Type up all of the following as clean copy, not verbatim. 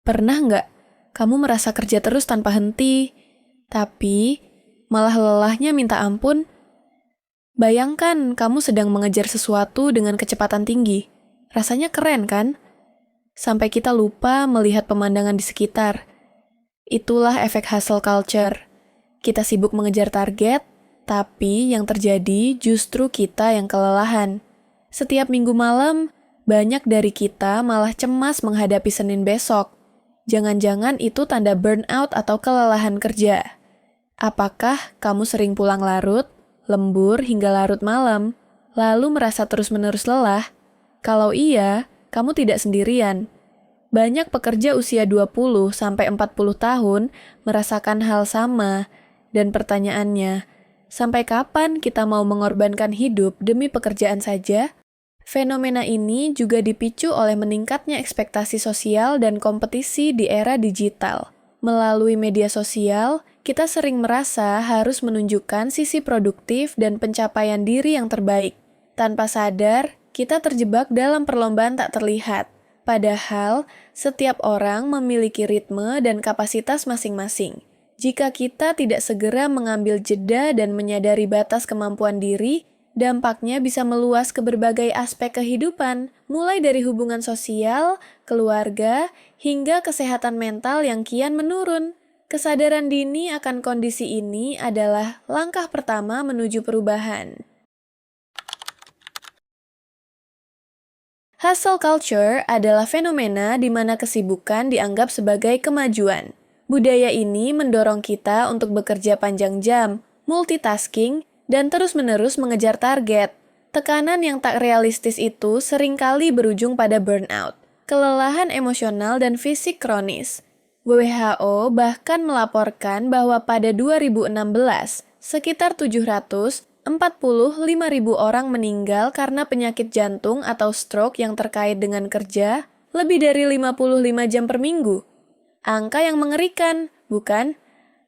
Pernah nggak kamu merasa kerja terus tanpa henti, tapi malah lelahnya minta ampun? Bayangkan kamu sedang mengejar sesuatu dengan kecepatan tinggi. Rasanya keren kan? Sampai kita lupa melihat pemandangan di sekitar. Itulah efek hustle culture. Kita sibuk mengejar target, tapi yang terjadi justru kita yang kelelahan. Setiap minggu malam, banyak dari kita malah cemas menghadapi Senin besok. Jangan-jangan itu tanda burnout atau kelelahan kerja. Apakah kamu sering pulang larut, lembur hingga larut malam, lalu merasa terus-menerus lelah? Kalau iya, kamu tidak sendirian. Banyak pekerja usia 20-40 tahun merasakan hal sama, dan pertanyaannya, sampai kapan kita mau mengorbankan hidup demi pekerjaan saja? Fenomena ini juga dipicu oleh meningkatnya ekspektasi sosial dan kompetisi di era digital. Melalui media sosial, kita sering merasa harus menunjukkan sisi produktif dan pencapaian diri yang terbaik. Tanpa sadar, kita terjebak dalam perlombaan tak terlihat. Padahal, setiap orang memiliki ritme dan kapasitas masing-masing. Jika kita tidak segera mengambil jeda dan menyadari batas kemampuan diri, dampaknya bisa meluas ke berbagai aspek kehidupan, mulai dari hubungan sosial, keluarga, hingga kesehatan mental yang kian menurun. Kesadaran dini akan kondisi ini adalah langkah pertama menuju perubahan. Hustle culture adalah fenomena di mana kesibukan dianggap sebagai kemajuan. Budaya ini mendorong kita untuk bekerja panjang jam, multitasking, dan terus-menerus mengejar target. Tekanan yang tak realistis itu seringkali berujung pada burnout, kelelahan emosional dan fisik kronis. WHO bahkan melaporkan bahwa pada 2016, sekitar 745.000 orang meninggal karena penyakit jantung atau stroke yang terkait dengan kerja lebih dari 55 jam per minggu. Angka yang mengerikan, bukan?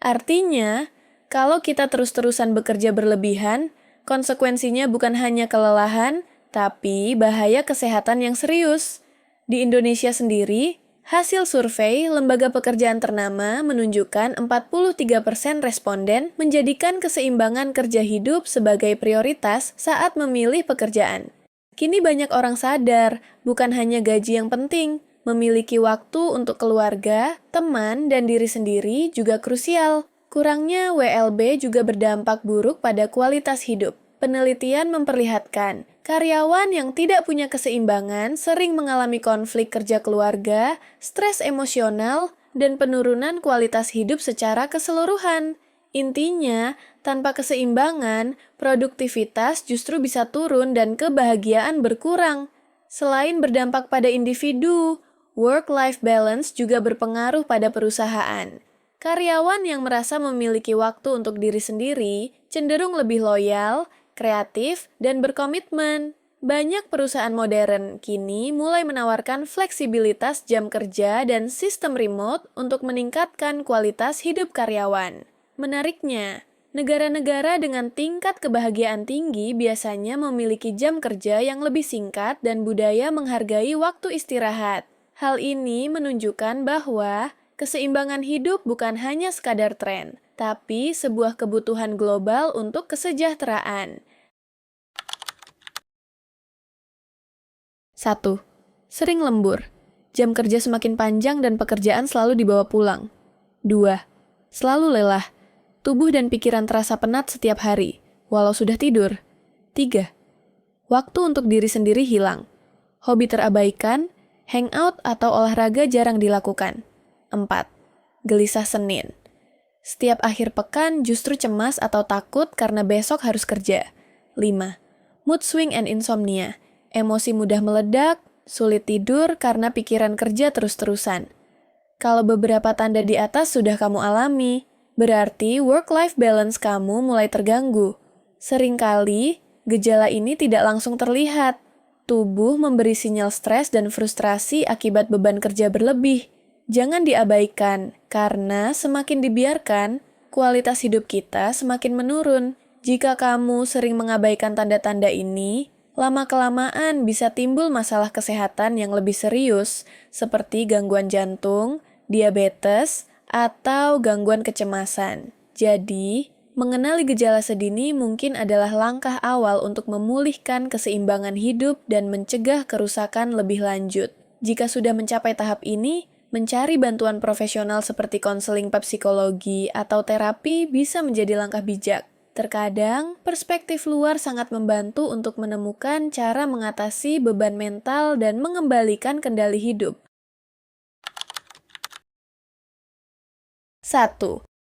Artinya, kalau kita terus-terusan bekerja berlebihan, konsekuensinya bukan hanya kelelahan, tapi bahaya kesehatan yang serius. Di Indonesia sendiri, hasil survei lembaga pekerjaan ternama menunjukkan 43% responden menjadikan keseimbangan kerja hidup sebagai prioritas saat memilih pekerjaan. Kini banyak orang sadar, bukan hanya gaji yang penting, memiliki waktu untuk keluarga, teman, dan diri sendiri juga krusial. Kurangnya WLB juga berdampak buruk pada kualitas hidup. Penelitian memperlihatkan, karyawan yang tidak punya keseimbangan sering mengalami konflik kerja keluarga, stres emosional, dan penurunan kualitas hidup secara keseluruhan. Intinya, tanpa keseimbangan, produktivitas justru bisa turun dan kebahagiaan berkurang. Selain berdampak pada individu, work-life balance juga berpengaruh pada perusahaan. Karyawan yang merasa memiliki waktu untuk diri sendiri cenderung lebih loyal, kreatif, dan berkomitmen. Banyak perusahaan modern kini mulai menawarkan fleksibilitas jam kerja dan sistem remote untuk meningkatkan kualitas hidup karyawan. Menariknya, negara-negara dengan tingkat kebahagiaan tinggi biasanya memiliki jam kerja yang lebih singkat dan budaya menghargai waktu istirahat. Hal ini menunjukkan bahwa keseimbangan hidup bukan hanya sekadar tren, tapi sebuah kebutuhan global untuk kesejahteraan. 1. Sering lembur. Jam kerja semakin panjang dan pekerjaan selalu dibawa pulang. 2. Selalu lelah. Tubuh dan pikiran terasa penat setiap hari, walau sudah tidur. 3. Waktu untuk diri sendiri hilang. Hobi terabaikan, hangout atau olahraga jarang dilakukan. 4. Gelisah Senin. Setiap akhir pekan justru cemas atau takut karena besok harus kerja. 5. Mood swing and insomnia. Emosi mudah meledak, sulit tidur karena pikiran kerja terus-terusan. Kalau beberapa tanda di atas sudah kamu alami, berarti work-life balance kamu mulai terganggu. Seringkali, gejala ini tidak langsung terlihat. Tubuh memberi sinyal stres dan frustrasi akibat beban kerja berlebih. Jangan diabaikan, karena semakin dibiarkan, kualitas hidup kita semakin menurun. Jika kamu sering mengabaikan tanda-tanda ini, lama-kelamaan bisa timbul masalah kesehatan yang lebih serius, seperti gangguan jantung, diabetes, atau gangguan kecemasan. Jadi, mengenali gejala sedini mungkin adalah langkah awal untuk memulihkan keseimbangan hidup dan mencegah kerusakan lebih lanjut. Jika sudah mencapai tahap ini, mencari bantuan profesional seperti konseling psikologi atau terapi bisa menjadi langkah bijak. Terkadang, perspektif luar sangat membantu untuk menemukan cara mengatasi beban mental dan mengembalikan kendali hidup. 1.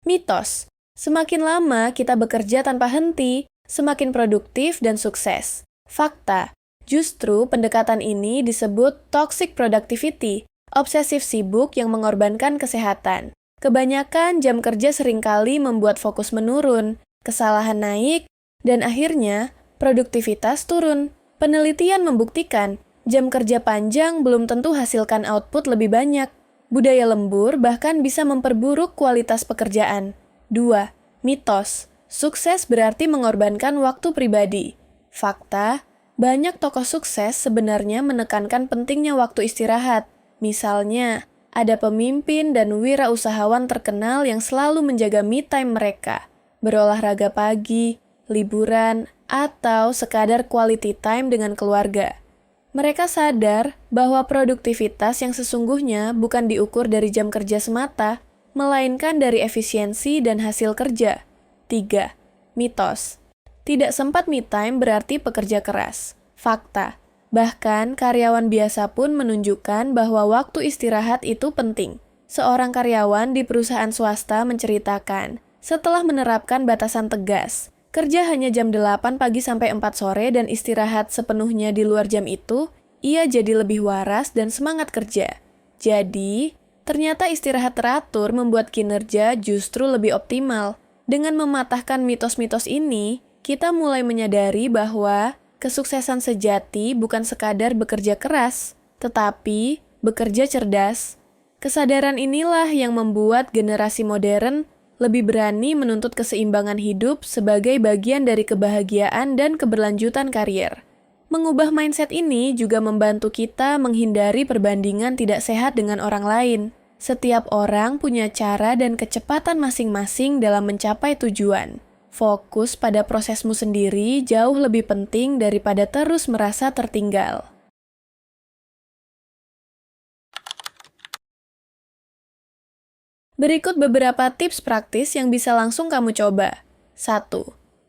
Mitos. Semakin lama kita bekerja tanpa henti, semakin produktif dan sukses. Fakta. Justru pendekatan ini disebut toxic productivity, obsesif sibuk yang mengorbankan kesehatan. Kebanyakan jam kerja seringkali membuat fokus menurun, kesalahan naik, dan akhirnya produktivitas turun. Penelitian membuktikan, jam kerja panjang belum tentu hasilkan output lebih banyak. Budaya lembur bahkan bisa memperburuk kualitas pekerjaan. 2. Mitos. Sukses berarti mengorbankan waktu pribadi. Fakta, banyak tokoh sukses sebenarnya menekankan pentingnya waktu istirahat. Misalnya, ada pemimpin dan wirausahawan terkenal yang selalu menjaga me time mereka. Berolahraga pagi, liburan, atau sekadar quality time dengan keluarga. Mereka sadar bahwa produktivitas yang sesungguhnya bukan diukur dari jam kerja semata, melainkan dari efisiensi dan hasil kerja. 3. Mitos. Tidak sempat me time berarti pekerja keras. Fakta. Bahkan karyawan biasa pun menunjukkan bahwa waktu istirahat itu penting. Seorang karyawan di perusahaan swasta menceritakan, setelah menerapkan batasan tegas, kerja hanya jam 8 pagi sampai 4 sore dan istirahat sepenuhnya di luar jam itu, ia jadi lebih waras dan semangat kerja. Jadi, ternyata istirahat teratur membuat kinerja justru lebih optimal. Dengan mematahkan mitos-mitos ini, kita mulai menyadari bahwa kesuksesan sejati bukan sekadar bekerja keras, tetapi bekerja cerdas. Kesadaran inilah yang membuat generasi modern lebih berani menuntut keseimbangan hidup sebagai bagian dari kebahagiaan dan keberlanjutan karier. Mengubah mindset ini juga membantu kita menghindari perbandingan tidak sehat dengan orang lain. Setiap orang punya cara dan kecepatan masing-masing dalam mencapai tujuan. Fokus pada prosesmu sendiri jauh lebih penting daripada terus merasa tertinggal. Berikut beberapa tips praktis yang bisa langsung kamu coba. 1.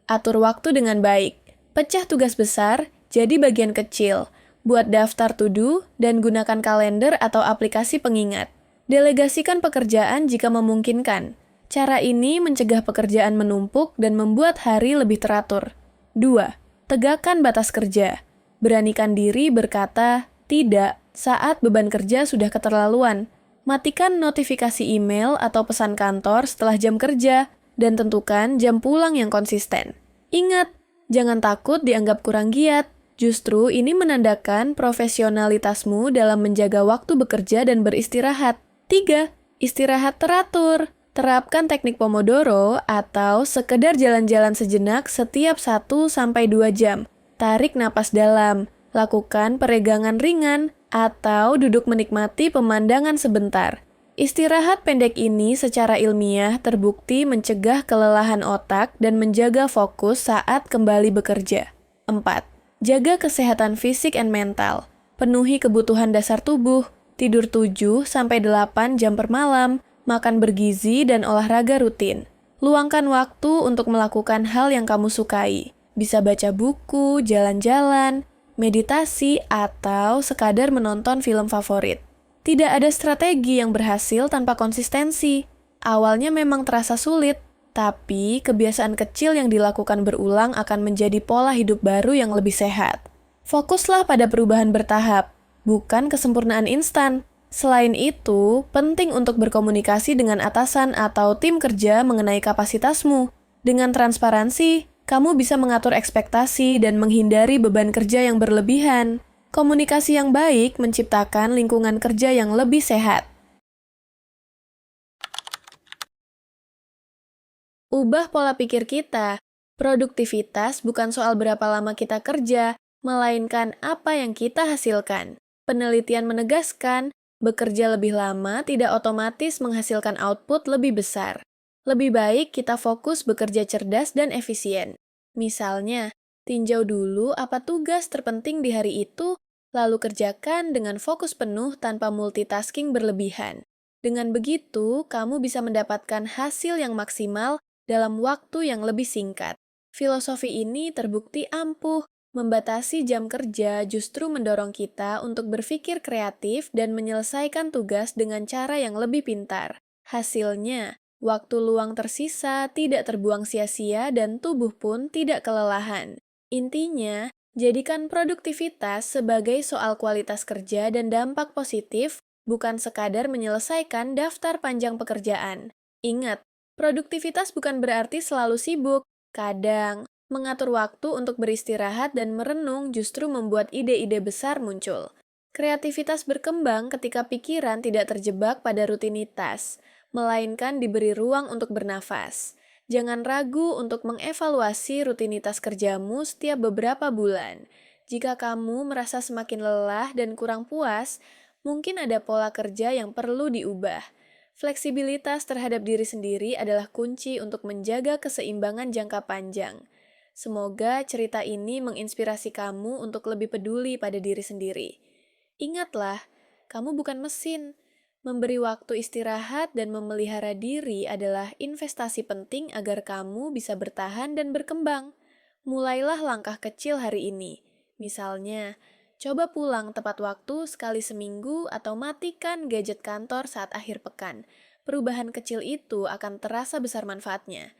Atur waktu dengan baik. Pecah tugas besar jadi bagian kecil. Buat daftar to-do dan gunakan kalender atau aplikasi pengingat. Delegasikan pekerjaan jika memungkinkan. Cara ini mencegah pekerjaan menumpuk dan membuat hari lebih teratur. 2. Tegakkan batas kerja. Beranikan diri berkata tidak saat beban kerja sudah keterlaluan. Matikan notifikasi email atau pesan kantor setelah jam kerja, dan tentukan jam pulang yang konsisten. Ingat, jangan takut dianggap kurang giat. Justru ini menandakan profesionalitasmu dalam menjaga waktu bekerja dan beristirahat. 3. Istirahat teratur. Terapkan teknik Pomodoro atau sekedar jalan-jalan sejenak setiap 1-2 jam. Tarik napas dalam, lakukan peregangan ringan, atau duduk menikmati pemandangan sebentar. Istirahat pendek ini secara ilmiah terbukti mencegah kelelahan otak dan menjaga fokus saat kembali bekerja. 4. Jaga kesehatan fisik dan mental. Penuhi kebutuhan dasar tubuh, tidur 7-8 jam per malam, makan bergizi dan olahraga rutin. Luangkan waktu untuk melakukan hal yang kamu sukai. Bisa baca buku, jalan-jalan, meditasi, atau sekadar menonton film favorit. Tidak ada strategi yang berhasil tanpa konsistensi. Awalnya memang terasa sulit, tapi kebiasaan kecil yang dilakukan berulang akan menjadi pola hidup baru yang lebih sehat. Fokuslah pada perubahan bertahap, bukan kesempurnaan instan. Selain itu, penting untuk berkomunikasi dengan atasan atau tim kerja mengenai kapasitasmu. Dengan transparansi, kamu bisa mengatur ekspektasi dan menghindari beban kerja yang berlebihan. Komunikasi yang baik menciptakan lingkungan kerja yang lebih sehat. Ubah pola pikir kita. Produktivitas bukan soal berapa lama kita kerja, melainkan apa yang kita hasilkan. Penelitian menegaskan Bekerja lebih lama tidak otomatis menghasilkan output lebih besar. Lebih baik kita fokus bekerja cerdas dan efisien. Misalnya, tinjau dulu apa tugas terpenting di hari itu, lalu kerjakan dengan fokus penuh tanpa multitasking berlebihan. Dengan begitu, kamu bisa mendapatkan hasil yang maksimal dalam waktu yang lebih singkat. Filosofi ini terbukti ampuh. Membatasi jam kerja justru mendorong kita untuk berpikir kreatif dan menyelesaikan tugas dengan cara yang lebih pintar. Hasilnya, waktu luang tersisa tidak terbuang sia-sia dan tubuh pun tidak kelelahan. Intinya, jadikan produktivitas sebagai soal kualitas kerja dan dampak positif, bukan sekadar menyelesaikan daftar panjang pekerjaan. Ingat, produktivitas bukan berarti selalu sibuk. Kadang, mengatur waktu untuk beristirahat dan merenung justru membuat ide-ide besar muncul. Kreativitas berkembang ketika pikiran tidak terjebak pada rutinitas, melainkan diberi ruang untuk bernafas. Jangan ragu untuk mengevaluasi rutinitas kerjamu setiap beberapa bulan. Jika kamu merasa semakin lelah dan kurang puas, mungkin ada pola kerja yang perlu diubah. Fleksibilitas terhadap diri sendiri adalah kunci untuk menjaga keseimbangan jangka panjang. Semoga cerita ini menginspirasi kamu untuk lebih peduli pada diri sendiri. Ingatlah, kamu bukan mesin. Memberi waktu istirahat dan memelihara diri adalah investasi penting agar kamu bisa bertahan dan berkembang. Mulailah langkah kecil hari ini. Misalnya, coba pulang tepat waktu sekali seminggu atau matikan gadget kantor saat akhir pekan. Perubahan kecil itu akan terasa besar manfaatnya.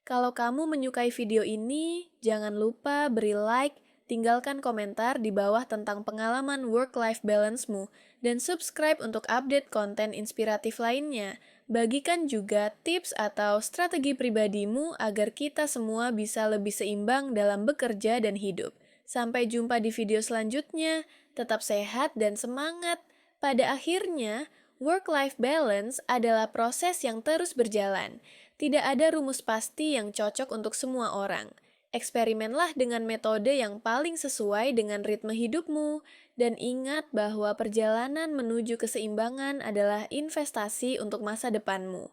Kalau kamu menyukai video ini, jangan lupa beri like, tinggalkan komentar di bawah tentang pengalaman work-life balance-mu, dan subscribe untuk update konten inspiratif lainnya. Bagikan juga tips atau strategi pribadimu agar kita semua bisa lebih seimbang dalam bekerja dan hidup. Sampai jumpa di video selanjutnya, tetap sehat dan semangat. Pada akhirnya, work-life balance adalah proses yang terus berjalan. Tidak ada rumus pasti yang cocok untuk semua orang. Eksperimenlah dengan metode yang paling sesuai dengan ritme hidupmu, dan ingat bahwa perjalanan menuju keseimbangan adalah investasi untuk masa depanmu.